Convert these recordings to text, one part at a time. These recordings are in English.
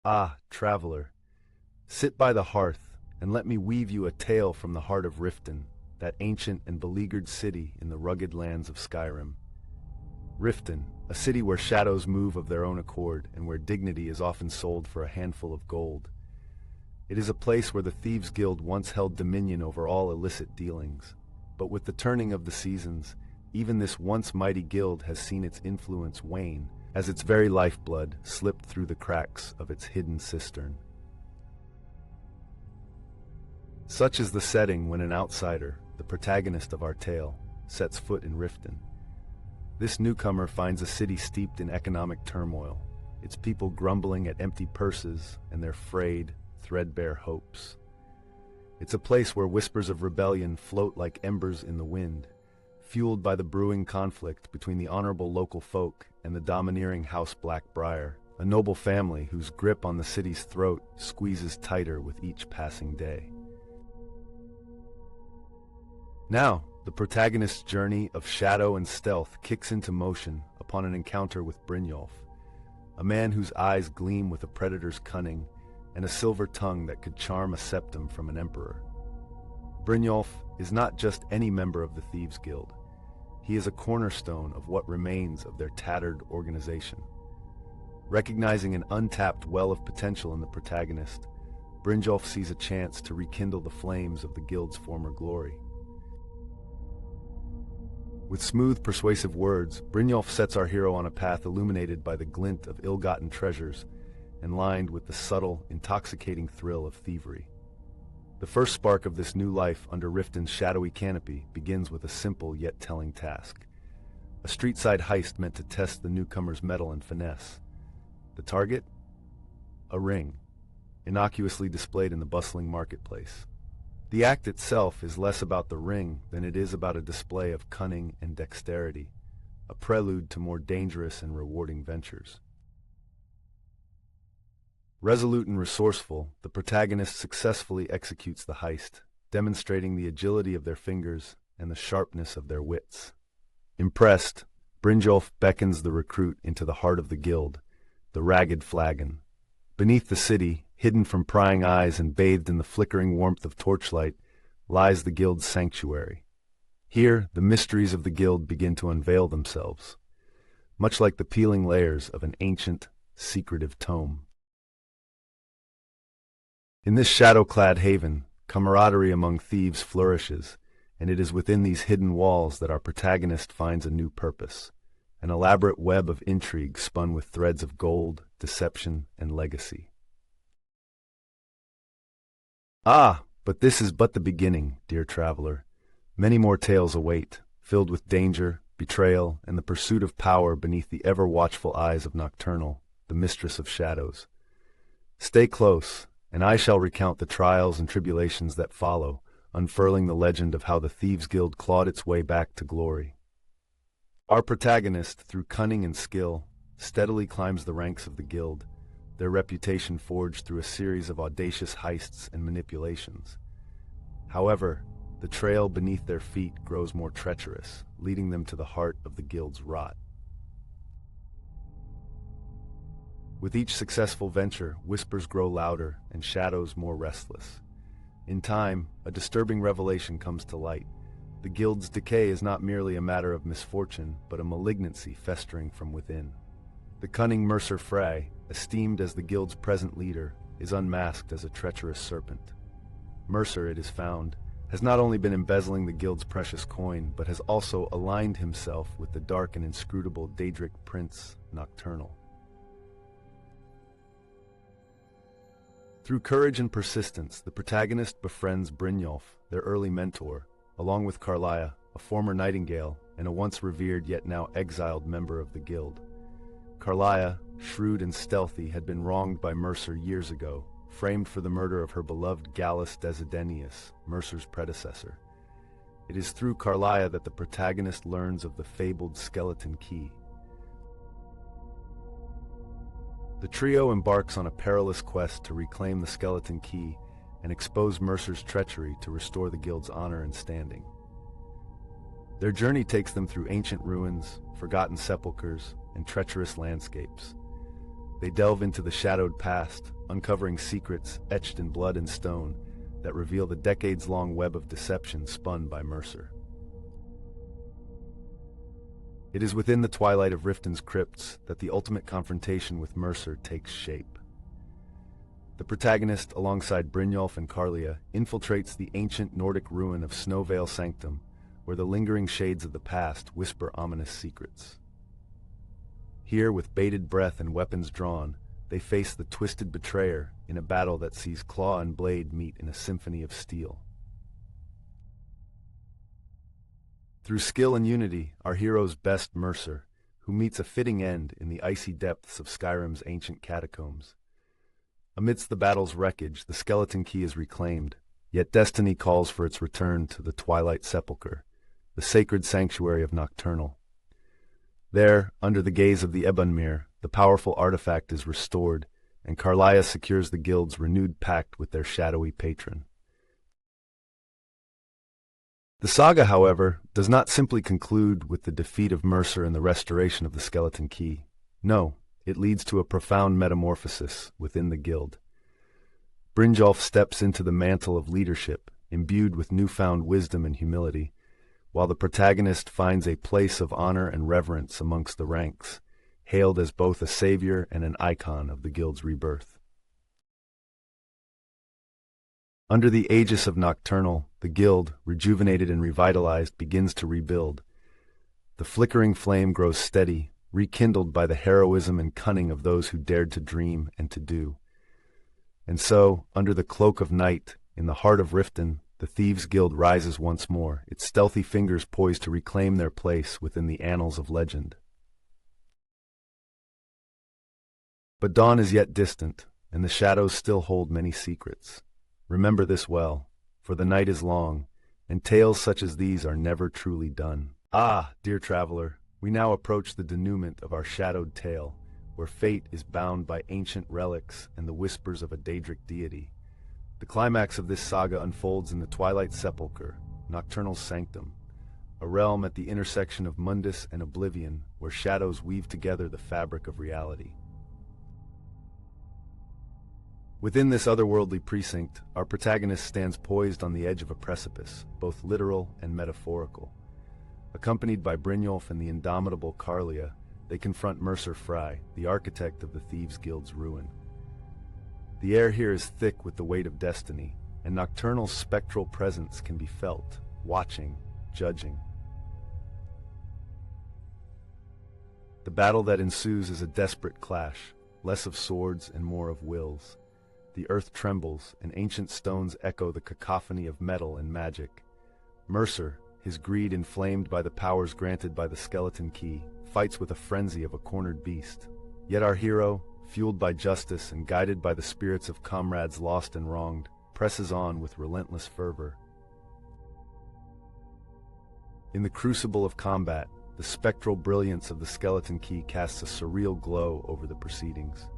Ah, traveler, sit by the hearth, and let me weave you a tale from the heart of Riften, that ancient and beleaguered city in the rugged lands of Skyrim. Riften, a city where shadows move of their own accord and where dignity is often sold for a handful of gold. It is a place where the Thieves' Guild once held dominion over all illicit dealings. But with the turning of the seasons, even this once mighty guild has seen its influence wane, as its very lifeblood slipped through the cracks of its hidden cistern. Such is the setting when an outsider, the protagonist of our tale, sets foot in Riften. This newcomer finds a city steeped in economic turmoil, its people grumbling at empty purses and their frayed, threadbare hopes. It's a place where whispers of rebellion float like embers in the wind, fueled by the brewing conflict between the honorable local folk and the domineering House Blackbriar, a noble family whose grip on the city's throat squeezes tighter with each passing day. Now, the protagonist's journey of shadow and stealth kicks into motion upon an encounter with Brynjolf, a man whose eyes gleam with a predator's cunning and a silver tongue that could charm a septum from an emperor. Brynjolf is not just any member of the Thieves' Guild. He is a cornerstone of what remains of their tattered organization. Recognizing an untapped well of potential in the protagonist, Brynjolf sees a chance to rekindle the flames of the guild's former glory. With smooth, persuasive words, Brynjolf sets our hero on a path illuminated by the glint of ill-gotten treasures and lined with the subtle, intoxicating thrill of thievery. The first spark of this new life under Riften's shadowy canopy begins with a simple yet telling task. A street-side heist meant to test the newcomer's mettle and finesse. The target? A ring, innocuously displayed in the bustling marketplace. The act itself is less about the ring than it is about a display of cunning and dexterity, a prelude to more dangerous and rewarding ventures. Resolute and resourceful, the protagonist successfully executes the heist, demonstrating the agility of their fingers and the sharpness of their wits. Impressed, Brynjolf beckons the recruit into the heart of the guild, the Ragged Flagon. Beneath the city, hidden from prying eyes and bathed in the flickering warmth of torchlight, lies the guild's sanctuary. Here, the mysteries of the guild begin to unveil themselves, much like the peeling layers of an ancient, secretive tome. In this shadow-clad haven, camaraderie among thieves flourishes, and it is within these hidden walls that our protagonist finds a new purpose, an elaborate web of intrigue spun with threads of gold, deception, and legacy. Ah, but this is but the beginning, dear traveler. Many more tales await, filled with danger, betrayal, and the pursuit of power beneath the ever-watchful eyes of Nocturnal, the mistress of shadows. Stay close, and I shall recount the trials and tribulations that follow, unfurling the legend of how the Thieves' Guild clawed its way back to glory. Our protagonist, through cunning and skill, steadily climbs the ranks of the guild, their reputation forged through a series of audacious heists and manipulations. However, the trail beneath their feet grows more treacherous, leading them to the heart of the guild's rot. With each successful venture, whispers grow louder and shadows more restless. In time, a disturbing revelation comes to light. The guild's decay is not merely a matter of misfortune, but a malignancy festering from within. The cunning Mercer Frey, esteemed as the guild's present leader, is unmasked as a treacherous serpent. Mercer, it is found, has not only been embezzling the guild's precious coin, but has also aligned himself with the dark and inscrutable Daedric prince, Nocturnal. Through courage and persistence, the protagonist befriends Brynjolf, their early mentor, along with Carlia, a former nightingale and a once revered yet now exiled member of the guild. Carlia, shrewd and stealthy, had been wronged by Mercer years ago, framed for the murder of her beloved Gallus Desidenius, Mercer's predecessor. It is through Carlia that the protagonist learns of the fabled skeleton key. The trio embarks on a perilous quest to reclaim the skeleton key and expose Mercer's treachery to restore the guild's honor and standing. Their journey takes them through ancient ruins, forgotten sepulchres, and treacherous landscapes. They delve into the shadowed past, uncovering secrets etched in blood and stone that reveal the decades-long web of deception spun by Mercer. It is within the twilight of Riften's crypts that the ultimate confrontation with Mercer takes shape. The protagonist, alongside Brynjolf and Carlia, infiltrates the ancient Nordic ruin of Snowvale Sanctum, where the lingering shades of the past whisper ominous secrets. Here, with bated breath and weapons drawn, they face the twisted betrayer in a battle that sees claw and blade meet in a symphony of steel. Through skill and unity, our heroes best Mercer, who meets a fitting end in the icy depths of Skyrim's ancient catacombs. Amidst the battle's wreckage, the skeleton key is reclaimed, yet destiny calls for its return to the Twilight Sepulchre, the sacred sanctuary of Nocturnal. There, under the gaze of the Ebonmere, the powerful artifact is restored, and Carlia secures the guild's renewed pact with their shadowy patron. The saga, however, does not simply conclude with the defeat of Mercer and the restoration of the skeleton key. No, it leads to a profound metamorphosis within the guild. Brynjolf steps into the mantle of leadership, imbued with newfound wisdom and humility, while the protagonist finds a place of honor and reverence amongst the ranks, hailed as both a savior and an icon of the guild's rebirth. Under the aegis of Nocturnal, the guild, rejuvenated and revitalized, begins to rebuild. The flickering flame grows steady, rekindled by the heroism and cunning of those who dared to dream and to do. And so, under the cloak of night, in the heart of Riften, the Thieves' Guild rises once more, its stealthy fingers poised to reclaim their place within the annals of legend. But dawn is yet distant, and the shadows still hold many secrets. Remember this well, for the night is long, and tales such as these are never truly done. Ah, dear traveler, we now approach the denouement of our shadowed tale, where fate is bound by ancient relics and the whispers of a Daedric deity. The climax of this saga unfolds in the Twilight Sepulchre, Nocturnal Sanctum, a realm at the intersection of Mundus and Oblivion, where shadows weave together the fabric of reality. Within this otherworldly precinct, our protagonist stands poised on the edge of a precipice, both literal and metaphorical. Accompanied by Brynjolf and the indomitable Carlia, they confront Mercer Frey, the architect of the Thieves' Guild's ruin. The air here is thick with the weight of destiny, and Nocturnal's spectral presence can be felt, watching, judging. The battle that ensues is a desperate clash, less of swords and more of wills. The earth trembles, and ancient stones echo the cacophony of metal and magic. Mercer, his greed inflamed by the powers granted by the skeleton key, fights with a frenzy of a cornered beast. Yet our hero, fueled by justice and guided by the spirits of comrades lost and wronged, presses on with relentless fervor. In the crucible of combat, the spectral brilliance of the skeleton key casts a surreal glow over the proceedings.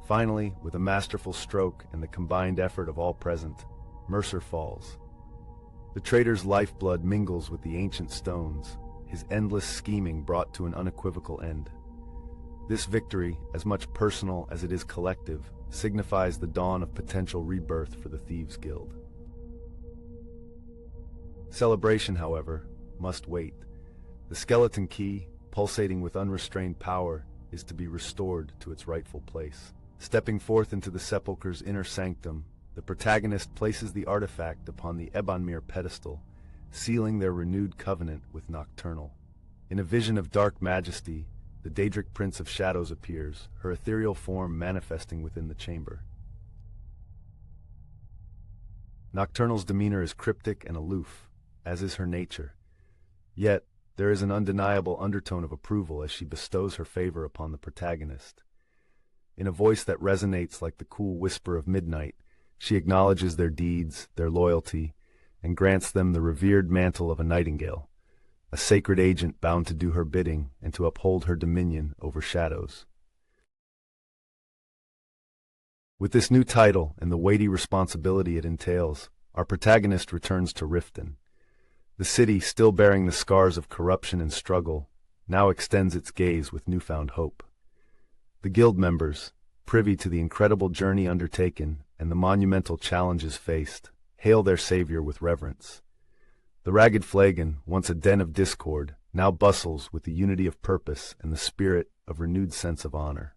Finally, with a masterful stroke and the combined effort of all present, Mercer falls. The traitor's lifeblood mingles with the ancient stones, his endless scheming brought to an unequivocal end. This victory, as much personal as it is collective, signifies the dawn of potential rebirth for the Thieves' Guild. Celebration, however, must wait. The skeleton key, pulsating with unrestrained power, is to be restored to its rightful place. Stepping forth into the sepulchre's inner sanctum, the protagonist places the artifact upon the Ebonmere pedestal, sealing their renewed covenant with Nocturnal. In a vision of dark majesty, the Daedric Prince of Shadows appears, her ethereal form manifesting within the chamber. Nocturnal's demeanor is cryptic and aloof, as is her nature. Yet, there is an undeniable undertone of approval as she bestows her favor upon the protagonist. In a voice that resonates like the cool whisper of midnight, she acknowledges their deeds, their loyalty, and grants them the revered mantle of a nightingale, a sacred agent bound to do her bidding and to uphold her dominion over shadows. With this new title and the weighty responsibility it entails, our protagonist returns to Riften. The city, still bearing the scars of corruption and struggle, now extends its gaze with newfound hope. The guild members, privy to the incredible journey undertaken and the monumental challenges faced, hail their savior with reverence. The ragged flagon, once a den of discord, now bustles with the unity of purpose and the spirit of renewed sense of honor.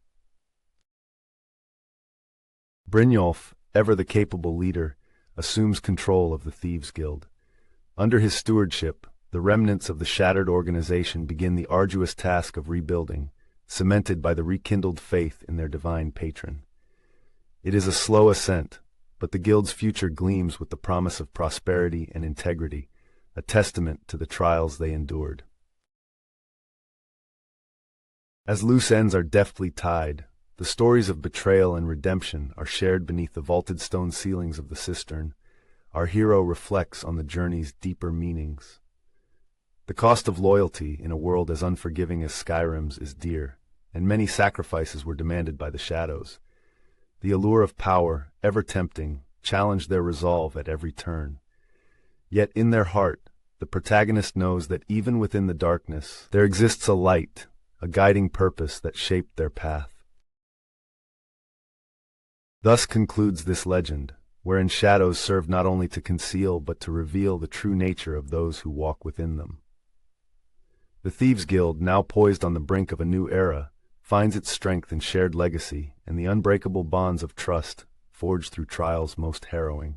Brynjolf, ever the capable leader, assumes control of the Thieves' Guild. Under his stewardship, the remnants of the shattered organization begin the arduous task of rebuilding, cemented by the rekindled faith in their divine patron. It is a slow ascent, but the Guild's future gleams with the promise of prosperity and integrity, a testament to the trials they endured. As loose ends are deftly tied, the stories of betrayal and redemption are shared beneath the vaulted stone ceilings of the cistern. Our hero reflects on the journey's deeper meanings. The cost of loyalty in a world as unforgiving as Skyrim's is dear, and many sacrifices were demanded by the shadows. The allure of power, ever tempting, challenged their resolve at every turn. Yet in their heart, the protagonist knows that even within the darkness, there exists a light, a guiding purpose that shaped their path. Thus concludes this legend, wherein shadows serve not only to conceal but to reveal the true nature of those who walk within them. The Thieves' Guild, now poised on the brink of a new era, finds its strength in shared legacy and the unbreakable bonds of trust forged through trials most harrowing.